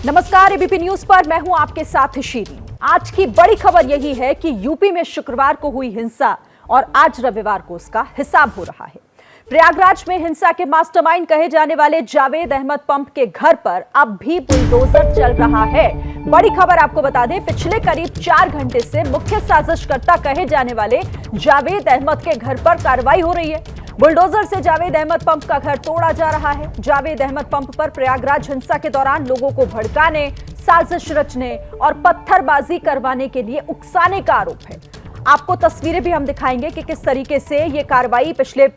नमस्कार, ABP news पर मैं हूं आपके साथ शीरी। आज की बड़ी खबर यही है कि यूपी में शुक्रवार को हुई हिंसा और आज रविवार को उसका हिसाब हो रहा है। प्रयागराज में हिंसा के मास्टरमाइंड कहे जाने वाले जावेद अहमद पंप के घर पर अब भी बुलडोजर चल रहा है। बड़ी खबर आपको बता दें, पिछले करीब 4 घंटे से मुख्य साजिशकर्ता कहे जाने वाले जावेद अहमद के घर पर कार्रवाई हो रही है। बुलडोजर से जावेद अहमद पंप का घर तोड़ा जा रहा है। जावेद अहमद पंप पर प्रयागराज हिंसा के दौरान लोगों को भड़काने, साजिश रचने और पत्थरबाजी करवाने के लिए उकसाने का आरोप है। आपको तस्वीरें भी हम दिखाएंगे कि किस तरीके से ये कार्रवाई पिछले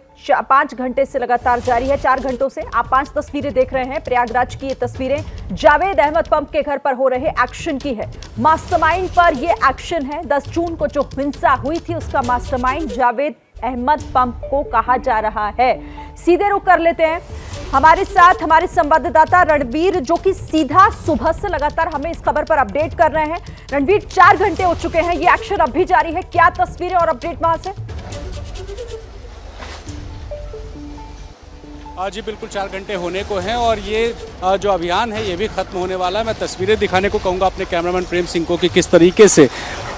5 घंटे से लगातार जारी है। 4 घंटों से आप 5 तस्वीरें देख रहे हैं। प्रयागराज की ये तस्वीरें जावेद अहमद पंप के घर पर हो रहे एक्शन की है। मास्टरमाइंड पर ये एक्शन है। 10 जून को जो हिंसा हुई थी उसका मास्टरमाइंड जावेद अहमद पंप को कहा जा रहा है। सीधे रुख कर लेते हैं, हमारे साथ हमारे संवाददाता रणवीर, जो कि सीधा सुबह से लगातार हमें इस खबर पर अपडेट कर रहे हैं। रणवीर, 4 घंटे हो चुके हैं, ये एक्शन अब भी जारी है। क्या तस्वीरें और अपडेट वहां से? जी बिल्कुल, 4 घंटे होने को हैं और ये जो अभियान है ये भी खत्म होने वाला है। मैं तस्वीरें दिखाने को कहूँगा अपने कैमरामैन प्रेम सिंह को कि किस तरीके से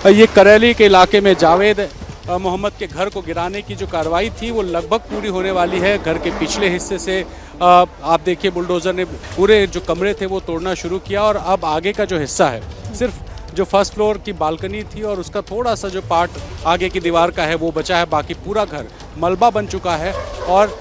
ये करेली के इलाके में जावेद मोहम्मद के घर को गिराने की जो कार्रवाई थी वो लगभग पूरी होने वाली है। घर के पिछले हिस्से से आप देखिए बुलडोज़र ने पूरे जो कमरे थे वो तोड़ना शुरू किया और अब आगे का जो हिस्सा है, सिर्फ जो फर्स्ट फ्लोर की बालकनी थी और उसका थोड़ा सा जो पार्ट आगे की दीवार का है वो बचा है। बाकी पूरा घर मलबा बन चुका है और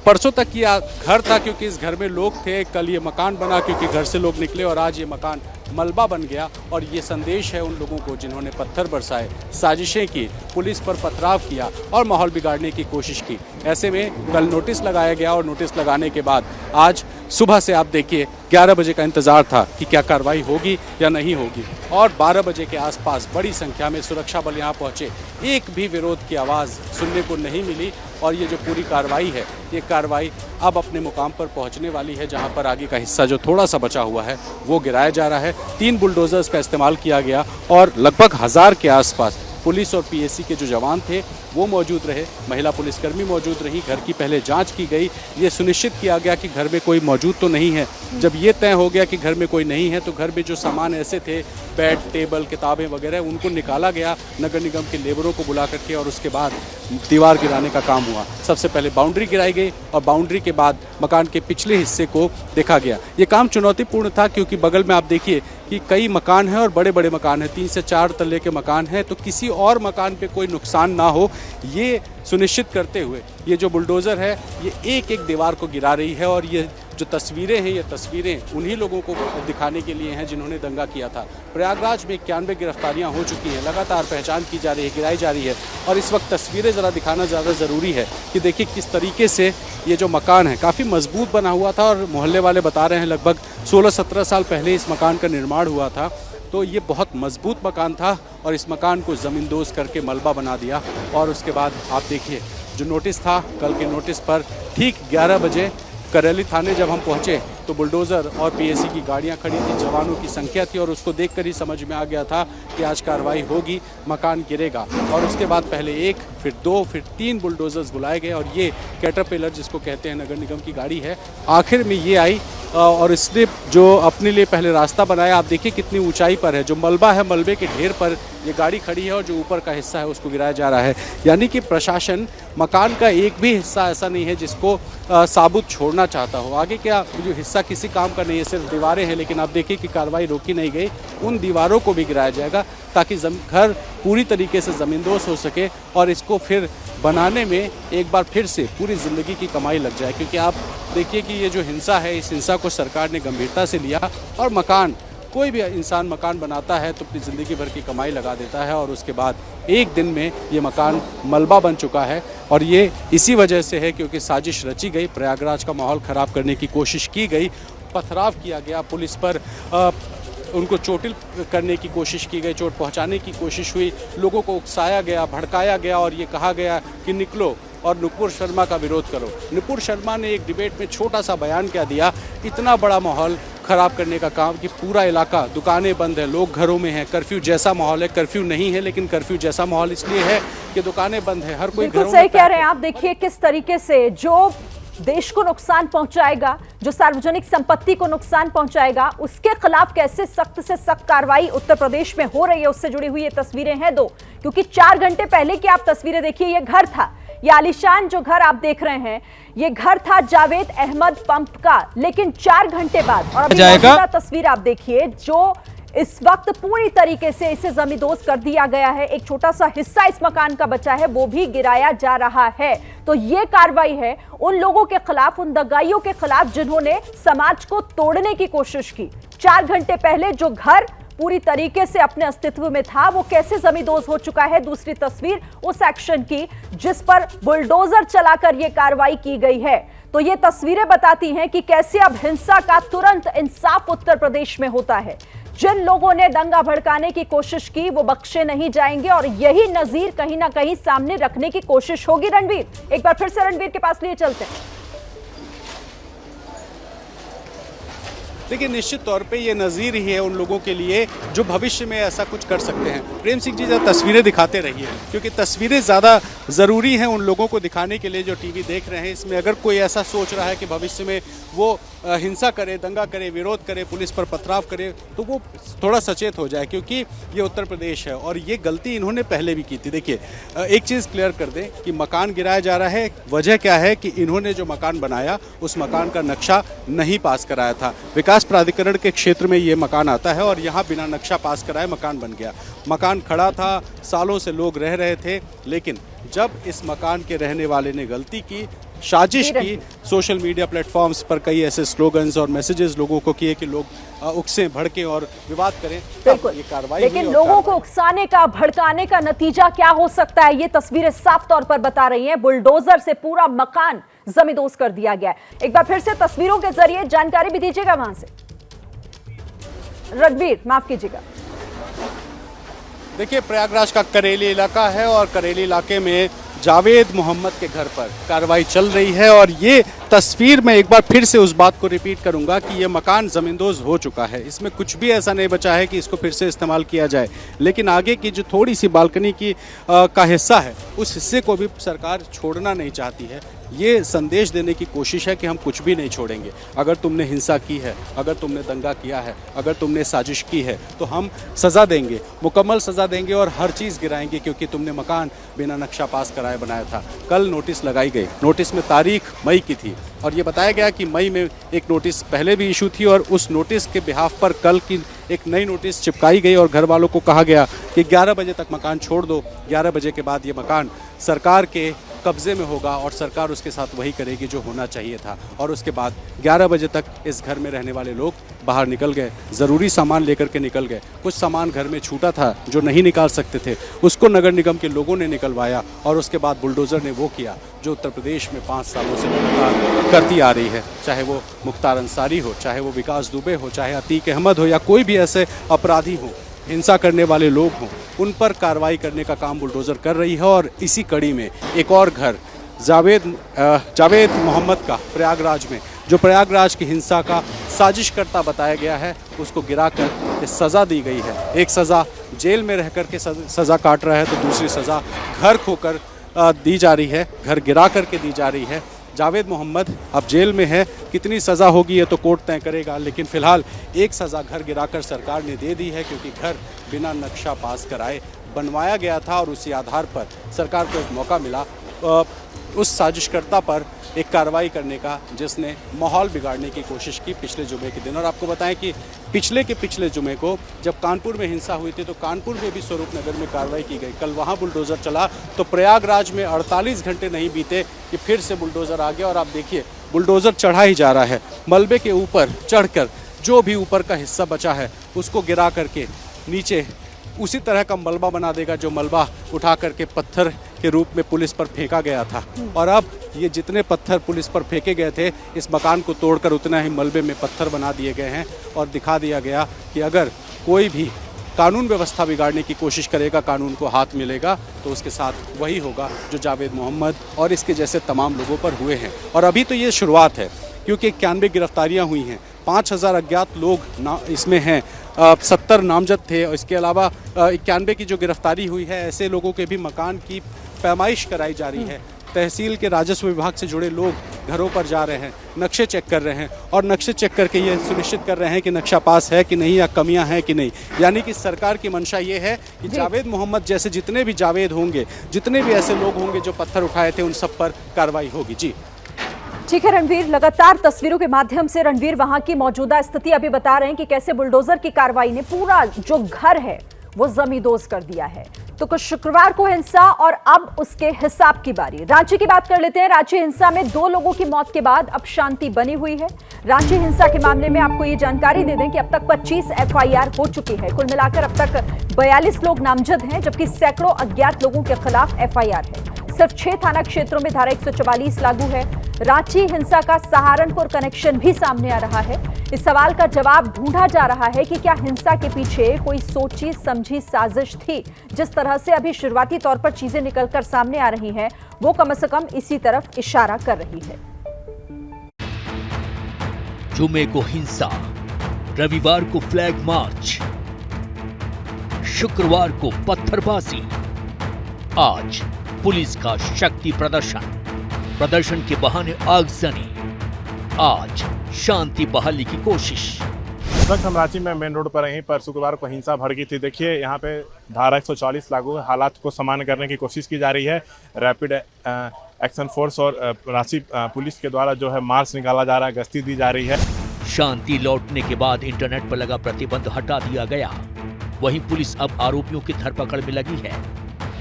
परसों तक ये घर था क्योंकि इस घर में लोग थे। कल ये मकान बना क्योंकि घर से लोग निकले और आज ये मकान मलबा बन गया। और ये संदेश है उन लोगों को जिन्होंने पत्थर बरसाए, साजिशें की, पुलिस पर पथराव किया और माहौल बिगाड़ने की कोशिश की। ऐसे में कल नोटिस लगाया गया और नोटिस लगाने के बाद आज सुबह से आप देखिए 11 बजे का इंतज़ार था कि क्या कार्रवाई होगी या नहीं होगी और 12 बजे के आसपास बड़ी संख्या में सुरक्षा बल यहाँ पहुँचे। एक भी विरोध की आवाज़ सुनने को नहीं मिली और ये जो पूरी कार्रवाई है, ये कार्रवाई अब अपने मुकाम पर पहुंचने वाली है, जहां पर आगे का हिस्सा जो थोड़ा सा बचा हुआ है वो गिराया जा रहा है। 3 बुलडोजर्स का इस्तेमाल किया गया और लगभग 1000 के आसपास पुलिस और पीएसी के जो जवान थे वो मौजूद रहे। महिला पुलिसकर्मी मौजूद रही। घर की पहले जांच की गई, ये सुनिश्चित किया गया कि घर में कोई मौजूद तो नहीं है। जब ये तय हो गया कि घर में कोई नहीं है तो घर में जो सामान ऐसे थे, बेड, टेबल, किताबें वगैरह, उनको निकाला गया नगर निगम के लेबरों को बुला करके और उसके बाद दीवार गिराने का काम हुआ। सबसे पहले बाउंड्री गिराई गई और बाउंड्री के बाद मकान के पिछले हिस्से को देखा गया। ये काम चुनौतीपूर्ण था क्योंकि बगल में आप देखिए कि कई मकान हैं और बड़े बड़े मकान हैं, 3 से 4 तल्ले के मकान हैं, तो किसी और मकान पे कोई नुकसान ना हो ये सुनिश्चित करते हुए ये जो बुलडोज़र है ये एक एक दीवार को गिरा रही है। और ये जो तस्वीरें हैं, ये तस्वीरें उन्हीं लोगों को दिखाने के लिए हैं जिन्होंने दंगा किया था। प्रयागराज में 91 गिरफ्तारियां हो चुकी हैं, लगातार पहचान की जा रही है, गिराई जा रही है और इस वक्त तस्वीरें ज़रा दिखाना ज़्यादा ज़रूरी है कि देखिए किस तरीके से ये जो मकान है काफ़ी मजबूत बना हुआ था और मोहल्ले वाले बता रहे हैं लगभग 16-17 साल पहले इस मकान का निर्माण हुआ था। तो ये बहुत मजबूत मकान था और इस मकान को ज़मींदोज़ करके मलबा बना दिया। और उसके बाद आप देखिए जो नोटिस था, कल के नोटिस पर ठीक 11 बजे करेली थाने जब हम पहुँचे तो बुलडोज़र और पीएसी की गाड़ियां खड़ी थी, जवानों की संख्या थी और उसको देखकर ही समझ में आ गया था कि आज कार्रवाई होगी, मकान गिरेगा। और उसके बाद पहले 1, फिर 2, फिर 3 बुलडोज़र्स बुलाए गए और ये कैटरपिलर जिसको कहते हैं नगर निगम की गाड़ी है, आखिर में ये आई और इसने जो अपने लिए पहले रास्ता बनाया। आप देखिए कितनी ऊंचाई पर है, जो मलबा है मलबे के ढेर पर ये गाड़ी खड़ी है और जो ऊपर का हिस्सा है उसको गिराया जा रहा है। यानी कि प्रशासन मकान का एक भी हिस्सा ऐसा नहीं है जिसको साबुत छोड़ना चाहता हो। आगे क्या जो हिस्सा किसी काम का नहीं है, सिर्फ दीवारें हैं, लेकिन आप देखिए कि कार्रवाई रोकी नहीं गई। उन दीवारों को भी गिराया जाएगा ताकि घर पूरी तरीके से ज़मींदोज़ हो सके और इसको फिर बनाने में एक बार फिर से पूरी ज़िंदगी की कमाई लग जाए। क्योंकि आप देखिए कि ये जो हिंसा है, इस हिंसा को सरकार ने गंभीरता से लिया और मकान, कोई भी इंसान मकान बनाता है तो अपनी ज़िंदगी भर की कमाई लगा देता है और उसके बाद एक दिन में ये मकान मलबा बन चुका है। और ये इसी वजह से है क्योंकि साजिश रची गई, प्रयागराज का माहौल ख़राब करने की कोशिश की गई, पथराव किया गया, पुलिस पर उनको चोटिल करने की कोशिश की गई, चोट पहुंचाने की कोशिश हुई, लोगों को उकसाया गया, भड़काया गया और ये कहा गया कि निकलो और नुपुर शर्मा का विरोध करो। नुपुर शर्मा ने एक डिबेट में छोटा सा बयान क्या दिया, इतना बड़ा माहौल ख़राब करने का काम कि पूरा इलाका, दुकानें बंद है, लोग घरों में हैं, कर्फ्यू जैसा माहौल है। कर्फ्यू नहीं है लेकिन कर्फ्यू जैसा माहौल इसलिए है कि दुकानें बंद है, हर कोई घरों में। सही कह रहे हैं आप। देखिए किस तरीके से जो देश को नुकसान पहुंचाएगा, जो सार्वजनिक संपत्ति को नुकसान पहुंचाएगा, उसके खिलाफ कैसे सख्त से सख्त कार्रवाई उत्तर प्रदेश में हो रही है, उससे जुड़ी हुई ये तस्वीरें हैं दो। क्योंकि 4 घंटे पहले की आप तस्वीरें देखिए, ये घर था, ये आलीशान जो घर आप देख रहे हैं, ये घर था जावेद अहमद पंप का। लेकिन 4 घंटे बाद, और अभी मौजूदा तस्वीर आप देखिए, जो इस वक्त पूरी तरीके से इसे जमींदोज कर दिया गया है। एक छोटा सा हिस्सा इस मकान का बचा है, वो भी गिराया जा रहा है। तो ये कार्रवाई है उन लोगों के खिलाफ, उन दगाइयों के खिलाफ जिन्होंने समाज को तोड़ने की कोशिश की। 4 घंटे पहले जो घर पूरी तरीके से अपने अस्तित्व में था, वो कैसे जमींदोज हो चुका है। दूसरी तस्वीर उस एक्शन की जिस पर बुलडोजर चलाकर यह कार्रवाई की गई है। तो ये तस्वीरें बताती हैं कि कैसे अब हिंसा का तुरंत इंसाफ उत्तर प्रदेश में होता है। जिन लोगों ने दंगा भड़काने की कोशिश की वो बख्शे नहीं जाएंगे, और यही नजीर कहीं ना कहीं सामने रखने की कोशिश होगी। रणवीर, एक बार फिर से रणवीर के पास लिए चलते हैं। देखिए, निश्चित तौर पे ये नज़ीर ही है उन लोगों के लिए जो भविष्य में ऐसा कुछ कर सकते हैं। प्रेम सिंह जी, जब तस्वीरें दिखाते रहिए, क्योंकि तस्वीरें ज़्यादा ज़रूरी हैं उन लोगों को दिखाने के लिए जो टीवी देख रहे हैं। इसमें अगर कोई ऐसा सोच रहा है कि भविष्य में वो हिंसा करे, दंगा करे, विरोध करे, पुलिस पर पथराव करे, तो वो थोड़ा सचेत हो जाए, क्योंकि ये उत्तर प्रदेश है और ये गलती इन्होंने पहले भी की थी। देखिए, एक चीज़ क्लियर कर दें कि मकान गिराया जा रहा है, वजह क्या है कि इन्होंने जो मकान बनाया उस मकान का नक्शा नहीं पास कराया था। विकास प्राधिकरण के क्षेत्र में ये मकान आता है और यहाँ बिना नक्शा पास कराए मकान बन गया। मकान खड़ा था, सालों से लोग रह रहे थे, लेकिन जब इस मकान के रहने वाले ने गलती की, साजिश की, सोशल मीडिया प्लेटफॉर्म्स पर कई ऐसे स्लोगन्स और मैसेजेस लोगों को किए कि लोग उकसें, भड़कें और विवाद करें, तब ये कार्रवाई हुई। लेकिन लोगों को उकसाने का, भड़काने का नतीजा क्या हो सकता है, ये तस्वीरें साफ तौर पर बता रही हैं। बुलडोजर से पूरा मकान जमींदोज कर दिया गया है। एक बार फिर से तस्वीरों के जरिए जानकारी भी दीजिएगा वहां से, रणवीर, माफ कीजिएगा। देखिए, प्रयागराज का करेली इलाका है और करेली इलाके में जावेद मोहम्मद के घर पर कार्रवाई चल रही है। और ये तस्वीर में एक बार फिर से उस बात को रिपीट करूंगा कि ये मकान ज़मींदोज हो चुका है। इसमें कुछ भी ऐसा नहीं बचा है कि इसको फिर से इस्तेमाल किया जाए। लेकिन आगे की जो थोड़ी सी बालकनी की का हिस्सा है, उस हिस्से को भी सरकार छोड़ना नहीं चाहती है। ये संदेश देने की कोशिश है कि हम कुछ भी नहीं छोड़ेंगे। अगर तुमने हिंसा की है, अगर तुमने दंगा किया है, अगर तुमने साजिश की है, तो हम सज़ा देंगे, मुकम्मल सज़ा देंगे और हर चीज़ गिराएंगे, क्योंकि तुमने मकान बिना नक्शा पास कराए बनाया था। कल नोटिस लगाई गई, नोटिस में तारीख मई की थी और ये बताया गया कि मई में एक नोटिस पहले भी इशू थी और उस नोटिस के बिहाफ पर कल की एक नई नोटिस चिपकाई गई और घर वालों को कहा गया कि 11 बजे तक मकान छोड़ दो। 11 बजे के बाद ये मकान सरकार के कब्जे में होगा और सरकार उसके साथ वही करेगी जो होना चाहिए था। और उसके बाद 11 बजे तक इस घर में रहने वाले लोग बाहर निकल गए, ज़रूरी सामान लेकर के निकल गए। कुछ सामान घर में छूटा था जो नहीं निकाल सकते थे, उसको नगर निगम के लोगों ने निकलवाया और उसके बाद बुलडोज़र ने वो किया जो उत्तर प्रदेश में 5 सालों से लगातार करती आ रही है। चाहे वो मुख्तार अंसारी हो, चाहे वो विकास दुबे हो, चाहे अतीक अहमद हो, या कोई भी ऐसे अपराधी हो, हिंसा करने वाले लोग हों, उन पर कार्रवाई करने का काम बुलडोज़र कर रही है। और इसी कड़ी में एक और घर जावेद मोहम्मद का प्रयागराज में, जो प्रयागराज की हिंसा का साजिशकर्ता बताया गया है, उसको गिराकर सज़ा दी गई है। एक सज़ा जेल में रह कर के सज़ा काट रहा है, तो दूसरी सज़ा घर खोकर दी जा रही है, घर गिरा करके दी जा रही है। जावेद मोहम्मद अब जेल में है, कितनी सज़ा होगी ये तो कोर्ट तय करेगा, लेकिन फ़िलहाल एक सज़ा घर गिराकर सरकार ने दे दी है, क्योंकि घर बिना नक्शा पास कराए बनवाया गया था और उसी आधार पर सरकार को एक मौका मिला उस साजिशकर्ता पर एक कार्रवाई करने का जिसने माहौल बिगाड़ने की कोशिश की पिछले जुमे के दिन। और आपको बताएं कि पिछले जुमे को जब कानपुर में हिंसा हुई थी, तो कानपुर में भी स्वरूप नगर में कार्रवाई की गई। कल वहां बुलडोज़र चला, तो प्रयागराज में 48 घंटे नहीं बीते कि फिर से बुलडोज़र आ गया। और आप देखिए, बुलडोज़र चढ़ा ही जा रहा है, मलबे के ऊपर चढ़कर जो भी ऊपर का हिस्सा बचा है उसको गिरा करके नीचे उसी तरह का मलबा बना देगा जो मलबा उठा करके पत्थर के रूप में पुलिस पर फेंका गया था। और अब ये जितने पत्थर पुलिस पर फेंके गए थे, इस मकान को तोड़कर उतना ही मलबे में पत्थर बना दिए गए हैं और दिखा दिया गया कि अगर कोई भी कानून व्यवस्था बिगाड़ने की कोशिश करेगा, कानून को हाथ मिलेगा, तो उसके साथ वही होगा जो जावेद मोहम्मद और इसके जैसे तमाम लोगों पर हुए हैं। और अभी तो ये शुरुआत है, क्योंकि 91 गिरफ्तारियाँ हुई हैं, 5000 अज्ञात लोग इसमें हैं, 70 नामजद थे। और इसके अलावा 91 की जो गिरफ्तारी हुई है, ऐसे लोगों के भी मकान की पैमाइश कराई जा रही है। तहसील के राजस्व विभाग से जुड़े लोग घरों पर जा रहे हैं, नक्शे चेक कर रहे हैं और नक्शे चेक करके ये सुनिश्चित कर रहे हैं कि नक्शा पास है कि नहीं या कमियां हैं कि नहीं। यानी कि सरकार की मंशा ये है कि जावेद मोहम्मद जैसे जितने भी जावेद होंगे, जितने भी ऐसे लोग होंगे जो पत्थर उठाए थे, उन सब पर कार्रवाई होगी। जी ठीक है रणवीर, लगातार तस्वीरों के माध्यम से रणवीर वहां की मौजूदा स्थिति अभी बता रहे हैं कि कैसे बुलडोजर की कार्रवाई ने पूरा जो घर है वो जमींदोज कर दिया है। तो कुछ शुक्रवार को हिंसा और अब उसके हिसाब की बारी। रांची की बात कर लेते हैं। रांची हिंसा में 2 लोगों की मौत के बाद अब शांति बनी हुई है। रांची हिंसा के मामले में आपको ये जानकारी दे दें कि अब तक 25 FIR हो चुकी है। कुल मिलाकर अब तक 42 लोग नामजद हैं, जबकि सैकड़ों अज्ञात लोगों के खिलाफ FIR है। सिर्फ 6 थाना क्षेत्रों में धारा 144 लागू है। रांची हिंसा का सहारनपुर कनेक्शन भी सामने आ रहा है। इस सवाल का जवाब ढूंढा जा रहा है कि क्या हिंसा के पीछे कोई सोची समझी साजिश थी। जिस तरह से अभी शुरुआती तौर पर चीजें निकलकर सामने आ रही हैं, वो कम से कम इसी तरफ इशारा कर रही है। जुमे को हिंसा, रविवार को फ्लैग मार्च, शुक्रवार को पत्थरबाजी, आज पुलिस का शक्ति प्रदर्शन के बहाने आगजनी, आज शांति बहाली की कोशिश। इस वक्त हम रांची में मेन रोड पर यहीं पर शुक्रवार को हिंसा भड़की थी। देखिए यहाँ पे धारा 144 लागू है। हालात को सामान्य करने की कोशिश की जा रही है। रैपिड एक्शन फोर्स और रांची पुलिस के द्वारा जो है मार्च निकाला जा रहा है, गश्ती दी जा रही है। शांति लौटने के बाद इंटरनेट पर लगा प्रतिबंध हटा दिया गया। वहीं पुलिस अब आरोपियों की धरपकड़ में लगी है।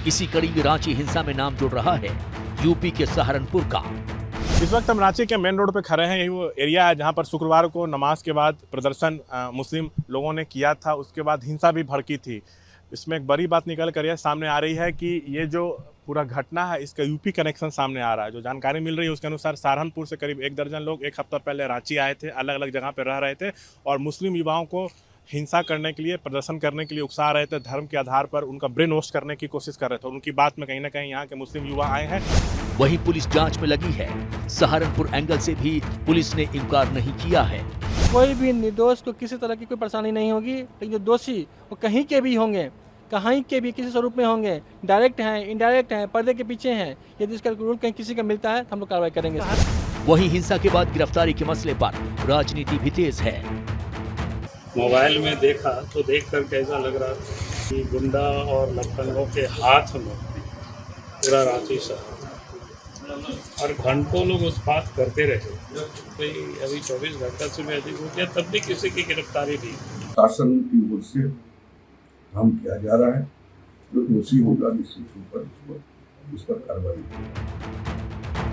इसी कड़ी में रांची हिंसा में नाम जुड़ रहा है यूपी के सहारनपुर का। इस वक्त हम रांची के मेन रोड पे खड़े हैं। यही वो एरिया है जहां पर शुक्रवार को नमाज के बाद प्रदर्शन मुस्लिम लोगों ने किया था। उसके बाद हिंसा भी भड़की थी। इसमें एक बड़ी बात निकल कर यह सामने आ रही है कि ये जो पूरा घटना है इसका यूपी कनेक्शन सामने आ रहा है। जो जानकारी मिल रही है उसके अनुसार सहारनपुर से करीब 1 दर्जन लोग एक हफ्ता पहले रांची आए थे, अलग अलग जगह पर रह रहे थे और मुस्लिम युवाओं को हिंसा करने के लिए, प्रदर्शन करने के लिए उकसा रहे थे। धर्म के आधार पर उनका ब्रेन वॉश करने की कोशिश कर रहे थे। उनकी बात में कहीं ना कहीं यहाँ के मुस्लिम युवा आए हैं। वहीं पुलिस जांच में लगी है। सहारनपुर एंगल से भी पुलिस ने इनकार नहीं किया है। कोई भी निर्दोष को किसी तरह की कोई परेशानी नहीं होगी, लेकिन जो दोषी वो कहीं के भी होंगे, कहीं के भी किसी स्वरूप में होंगे, डायरेक्ट हैं, इनडायरेक्ट हैं, पर्दे के पीछे हैं, यदि इसका रूल कहीं किसी का मिलता है तो हम लोग कार्रवाई करेंगे। वहीं हिंसा के बाद गिरफ्तारी के मसले पर राजनीति भी तेज है। मोबाइल में देखा तो देखकर कैसा लग रहा था कि गुंडा और लपटंगों के हाथ में पूरा रांची शहर और घंटों लोग उस बात करते रहे। तो अभी 24 घंटा से भी अधिक हो गया, तब भी किसी की गिरफ्तारी नहीं। शासन की ओर से काम किया जा रहा है, जो दोषी होगा निश्चित रूप उस पर कार्रवाई।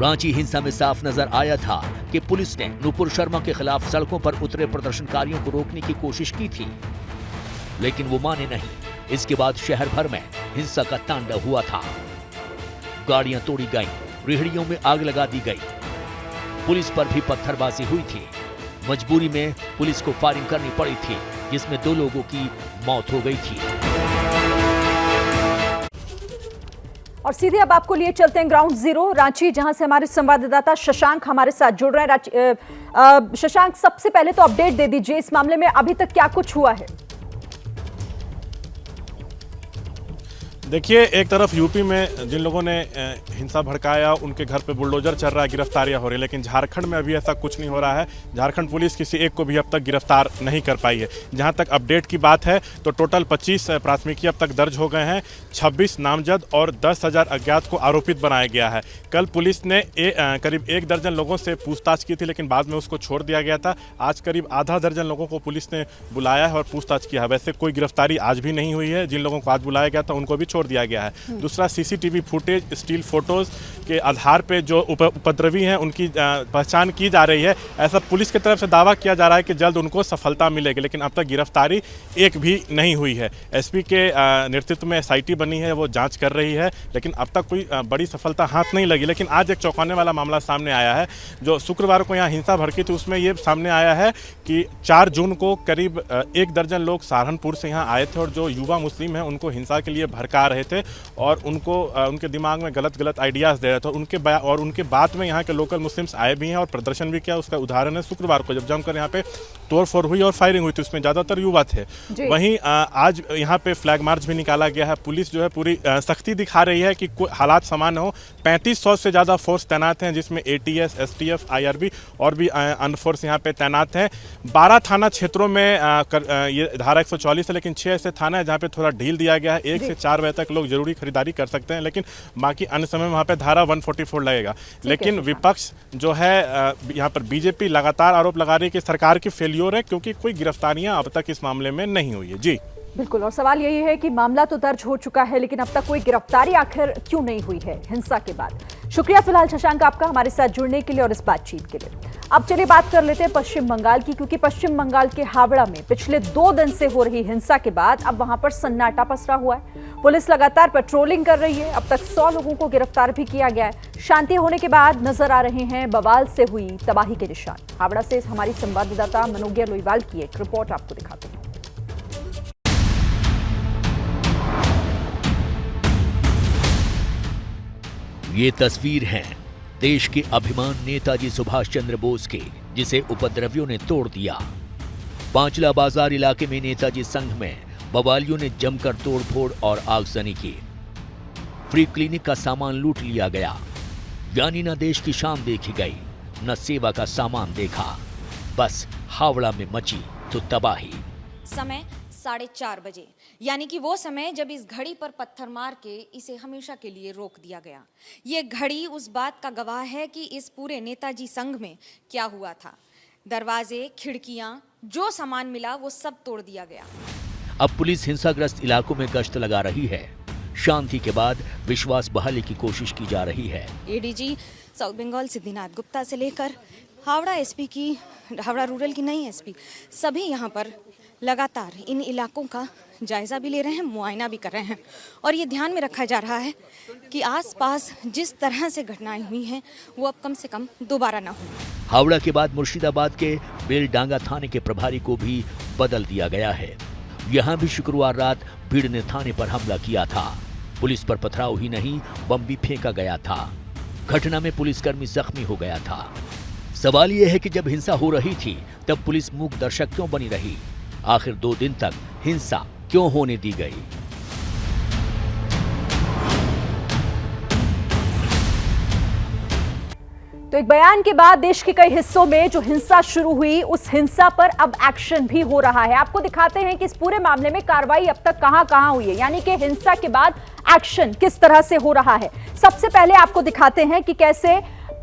रांची हिंसा में साफ नजर आया था कि पुलिस ने नुपुर शर्मा के खिलाफ सड़कों पर उतरे प्रदर्शनकारियों को रोकने की कोशिश की थी, लेकिन वो माने नहीं। इसके बाद शहर भर में हिंसा का तांडव हुआ था। गाड़ियां तोड़ी गईं, रेहड़ियों में आग लगा दी गई, पुलिस पर भी पत्थरबाजी हुई थी। मजबूरी में पुलिस को फायरिंग करनी पड़ी थी, जिसमें 2 लोगों की मौत हो गई थी। और सीधे अब आपको लिए चलते हैं ग्राउंड जीरो रांची, जहां से हमारे संवाददाता शशांक हमारे साथ जुड़ रहे हैं। शशांक, सबसे पहले तो अपडेट दे दीजिए, इस मामले में अभी तक क्या कुछ हुआ है? देखिए, एक तरफ यूपी में जिन लोगों ने हिंसा भड़काया उनके घर पे बुलडोजर चल रहा है, गिरफ्तारियां हो रही है, लेकिन झारखंड में अभी ऐसा कुछ नहीं हो रहा है। झारखंड पुलिस किसी एक को भी अब तक गिरफ्तार नहीं कर पाई है। जहां तक अपडेट की बात है तो टोटल 25 प्राथमिकी अब तक दर्ज हो गए हैं, 26 नामजद और 10,000 अज्ञात को आरोपित बनाया गया है। कल पुलिस ने करीब 1 दर्जन लोगों से पूछताछ की थी, लेकिन बाद में उसको छोड़ दिया गया था। आज करीब आधा दर्जन लोगों को पुलिस ने बुलाया है और पूछताछ किया है। वैसे कोई गिरफ्तारी आज भी नहीं हुई है। जिन लोगों को आज बुलाया गया था उनको भी छोड़ दिया गया है। दूसरा, सीसीटीवी फुटेज, स्टील फोटोज के आधार पे जो उपद्रवी हैं उनकी पहचान की जा रही है। ऐसा पुलिस की तरफ से दावा किया जा रहा है कि जल्द उनको सफलता मिलेगी, लेकिन अब तक गिरफ्तारी एक भी नहीं हुई है। एसपी के नेतृत्व में एसआईटी बनी है, वो जांच कर रही है, लेकिन अब तक कोई बड़ी सफलता हाथ नहीं लगी। लेकिन आज एक चौंकाने वाला मामला सामने आया है। जो शुक्रवार को यहाँ हिंसा भड़की थी उसमें ये सामने आया है कि 4 जून को करीब 1 दर्जन लोग सहारनपुर से यहाँ आए थे और जो युवा मुस्लिम हैं उनको हिंसा के लिए भड़का रहे थे और उनको उनके दिमाग में गलत आइडियाज़ दे रहे थे। उनके बाद में यहाँ के लोकल मुस्लिम्स आए भी हैं और प्रदर्शन भी किया। उसका उदाहरण है शुक्रवार को जब जमकर यहाँ पे तोड़फोड़ हुई और फायरिंग हुई थी, उसमें ज़्यादातर युवा थे। वहीं आज यहाँ पे फ्लैग मार्च भी निकाला गया है। पुलिस जो है पूरी सख्ती दिखा रही है कि हालात सामान्य हो 3500 से ज़्यादा फोर्स तैनात हैं, जिसमें ATS, STF, IRB और भी अन्य फोर्स यहाँ पे तैनात हैं। 12 थाना क्षेत्रों में ये धारा 144 है, लेकिन 6 ऐसे थाना है जहाँ पे थोड़ा ढील दिया गया है। 1 से 4 बजे तक लोग जरूरी खरीदारी कर सकते हैं, लेकिन बाकी अन्य समय में वहाँ पे धारा 144 लगेगा। लेकिन विपक्ष जो है यहाँ पर बीजेपी लगातार आरोप लगा रही है कि सरकार की फेल्योर है, क्योंकि कोई गिरफ्तारियां अब तक इस मामले में नहीं हुई है। जी बिल्कुल, और सवाल यही है कि मामला तो दर्ज हो चुका है, लेकिन अब तक कोई गिरफ्तारी आखिर क्यों नहीं हुई है हिंसा के बाद। शुक्रिया फिलहाल शशांक आपका हमारे साथ जुड़ने के लिए और इस बातचीत के लिए। अब चलिए बात कर लेते हैं पश्चिम बंगाल की, क्योंकि पश्चिम बंगाल के हावड़ा में पिछले 2 दिन से हो रही हिंसा के बाद अब वहां पर सन्नाटा पसरा हुआ है। पुलिस लगातार पेट्रोलिंग कर रही है। अब तक 100 लोगों को गिरफ्तार भी किया गया है। शांति होने के बाद नजर आ रहे हैं बवाल से हुई तबाही के निशान। हावड़ा से हमारी संवाददाता मनोज्ञा लोईवाल की एक रिपोर्ट आपको दिखाते हैं। ये तस्वीर है देश के अभिमान नेताजी सुभाष चंद्र बोस के, जिसे उपद्रवियों ने तोड़ दिया। पांचला बाजार इलाके में नेताजी संघ में बवालियों ने जमकर तोड़फोड़ और आगजनी की। फ्री क्लिनिक का सामान लूट लिया गया, यानी न देश की शान देखी गई, न सेवा का सामान देखा। बस हावड़ा में मची तो तबाही। समय 4:30 बजे, यानी कि वो समय जब इस घड़ी पर पत्थर मार के इसे हमेशा के लिए रोक दिया गया। ये घड़ी उस बात का गवाह है कि इस पूरे नेताजी संघ में क्या हुआ था। दरवाजे, खिड़कियां, जो सामान मिला वो सब तोड़ दिया गया। अब पुलिस हिंसाग्रस्त इलाकों में गश्त लगा रही है। शांति के बाद विश्वास बहाली की कोशिश की जा रही है। ADG साउथ बंगाल सिद्धिनाथ गुप्ता से लेकर हावड़ा SP की, हावड़ा रूरल की नई SP, सभी यहाँ पर लगातार इन इलाकों का जायजा भी ले रहे हैं, मुआयना भी कर रहे हैं। और ये ध्यान में रखा जा रहा है कि आसपास जिस तरह से घटनाएं हुई हैं वो अब कम से कम दोबारा ना हो। हावड़ा के बाद मुर्शिदाबाद के बेलडांगा थाने के प्रभारी को भी बदल दिया गया है। यहाँ भी शुक्रवार रात भीड़ ने थाने पर हमला किया था। पुलिस पर पथराव ही नहीं, बम भी फेंका गया था। घटना में पुलिसकर्मी जख्मी हो गया था। सवाल यह है कि जब हिंसा हो रही थी तब पुलिस मूक दर्शक क्यों बनी रही? आखिर 2 दिन तक हिंसा क्यों होने दी गई? तो एक बयान के बाद देश के कई हिस्सों में जो हिंसा शुरू हुई, उस हिंसा पर अब एक्शन भी हो रहा है। आपको दिखाते हैं कि इस पूरे मामले में कार्रवाई अब तक कहां हुई है, यानी कि हिंसा के बाद एक्शन किस तरह से हो रहा है। सबसे पहले आपको दिखाते हैं कि कैसे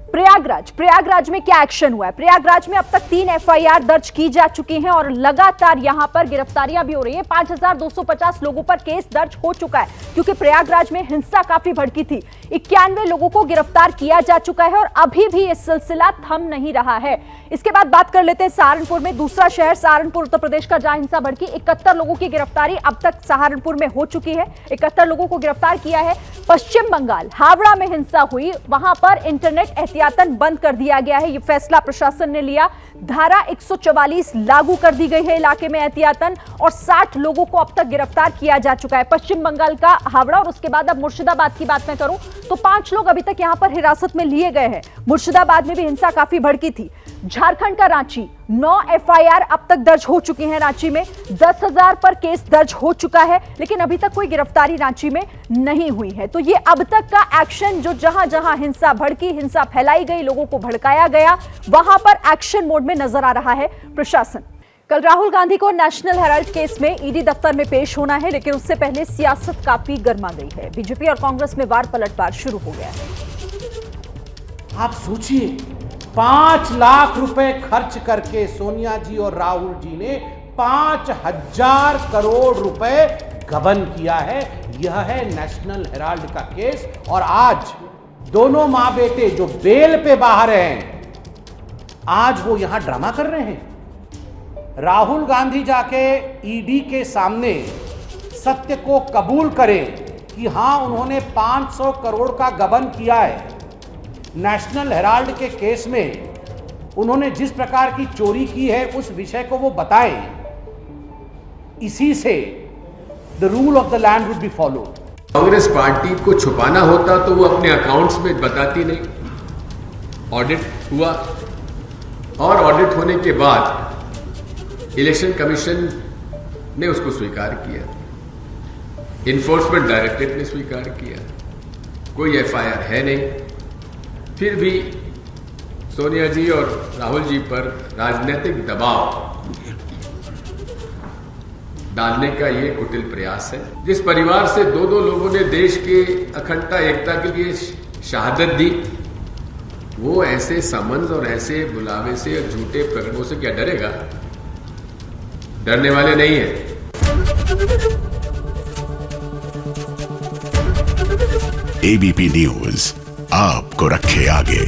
प्रयागराज में क्या एक्शन हुआ है। प्रयागराज में अब तक 3 FIR दर्ज की जा चुकी हैं और लगातार यहां पर गिरफ्तारियां भी हो रही हैं। 5250 लोगों पर केस दर्ज हो चुका है, क्योंकि प्रयागराज में हिंसा काफी भड़की थी। 91 लोगों को गिरफ्तार किया जा चुका है और अभी भी यह सिलसिला थम नहीं रहा है। इसके बाद बात कर लेते हैं सहारनपुर में, दूसरा शहर सहारनपुर उत्तर प्रदेश का, जहां हिंसा भड़की। 71 लोगों की गिरफ्तारी अब तक सहारनपुर में हो चुकी है। 71 लोगों को गिरफ्तार किया है। पश्चिम बंगाल हावड़ा में हिंसा हुई, वहां पर इंटरनेट एहतियातन बंद कर दिया गया है। यह फैसला प्रशासन ने लिया। धारा 144 लागू कर दी गई है इलाके में एहतियातन, और 60 लोगों को अब तक गिरफ्तार किया जा चुका है। पश्चिम बंगाल का हावड़ा। और उसके बाद अब मुर्शिदाबाद की बात मैं करूं तो 5 लोग अभी तक यहां पर हिरासत में लिए गए हैं। मुर्शिदाबाद में भी हिंसा काफी भड़की थी। झारखंड का रांची, 9 FIR अब तक दर्ज हो चुकी हैं रांची में। 10,000 पर केस दर्ज हो चुका है, लेकिन अभी तक कोई गिरफ्तारी रांची में नहीं हुई है। तो ये अब तक का एक्शन, जो जहां जहां हिंसा भड़की, हिंसा फैलाई गई, लोगों को भड़काया गया, वहां पर एक्शन मोड में नजर आ रहा है प्रशासन। कल राहुल गांधी को नेशनल हेराल्ड केस में ED दफ्तर में पेश होना है, लेकिन उससे पहले सियासत काफी गर्मा गई है। बीजेपी और कांग्रेस में वार पलटवार शुरू हो गया है। आप सोचिए, 5 लाख रुपए खर्च करके सोनिया जी और राहुल जी ने 5000 करोड़ रुपए गबन किया है। यह है नेशनल हेराल्ड का केस। और आज दोनों मां बेटे जो बेल पे बाहर हैं, आज वो यहां ड्रामा कर रहे हैं। राहुल गांधी जाके ED के सामने सत्य को कबूल करें कि हां उन्होंने 500 करोड़ का गबन किया है। नेशनल हेराल्ड के केस में उन्होंने जिस प्रकार की चोरी की है उस विषय को वो बताएं। इसी से the rule of the land would be followed. Congress party को छुपाना होता तो वो अपने अकाउंट्स में बताती नहीं। ऑडिट हुआ और ऑडिट होने के बाद इलेक्शन कमीशन ने उसको स्वीकार किया, इन्फोर्समेंट डायरेक्टरेट ने स्वीकार किया, कोई एफआईआर है नहीं, फिर भी सोनिया जी और राहुल जी पर राजनीतिक दबाव डालने का ये कुटिल प्रयास है। जिस परिवार से दो लोगों ने देश के अखंडता एकता के लिए शहादत दी, वो ऐसे समन्स और ऐसे बुलावे से और झूठे प्रकरणों से क्या डरेगा? डरने वाले नहीं है। एबीपी न्यूज आपको रखे आगे।